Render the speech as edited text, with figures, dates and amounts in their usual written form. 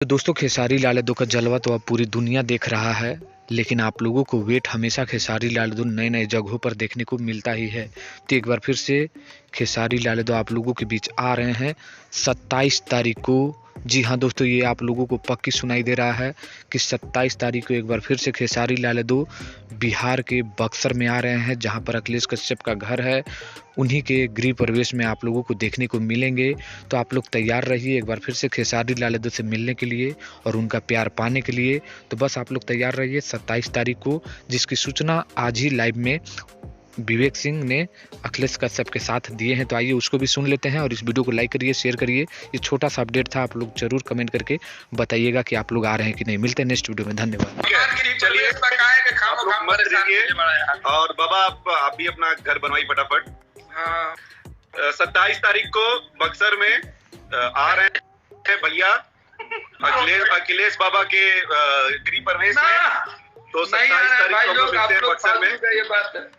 दोस्तों खेसारी लाल यादव का जलवा तो अब पूरी दुनिया देख रहा है, लेकिन आप लोगों को वेट हमेशा खेसारी लाल यादव नए नए जगहों पर देखने को मिलता ही है। तो एक बार फिर से खेसारी लाल यादव आप लोगों के बीच आ रहे हैं 27 तारीख को। जी हाँ दोस्तों, ये आप लोगों को पक्की सुनाई दे रहा है कि 27 तारीख को एक बार फिर से खेसारी लाल यादव बिहार के बक्सर में आ रहे हैं, जहां पर अखिलेश कश्यप का घर है। उन्हीं के गृह प्रवेश में आप लोगों को देखने को मिलेंगे। तो आप लोग तैयार रहिए एक बार फिर से खेसारी लाल यादव से मिलने के लिए और उनका प्यार पाने के लिए। तो बस आप लोग तैयार रहिए 27 तारीख को, जिसकी सूचना आज ही लाइव में विवेक सिंह ने अखिलेश कश्यप के साथ दिए हैं। तो आइए उसको भी सुन लेते हैं और इस वीडियो को लाइक करिए, शेयर करिए। ये छोटा सा अपडेट था, आप लोग जरूर कमेंट करके बताइएगा कि आप लोग आ रहे हैं कि नहीं। मिलते हैं नेक्स्ट वीडियो में, धन्यवाद। चलिए मत रहिए और बाबा आप भी अपना घर बनवाई फटाफट। 27 तारीख को बक्सर में आ रहे हैं भैया अखिलेश बाबा के गृह प्रवेश में। तो 27 तारीख को मिलते हैं बक्सर में।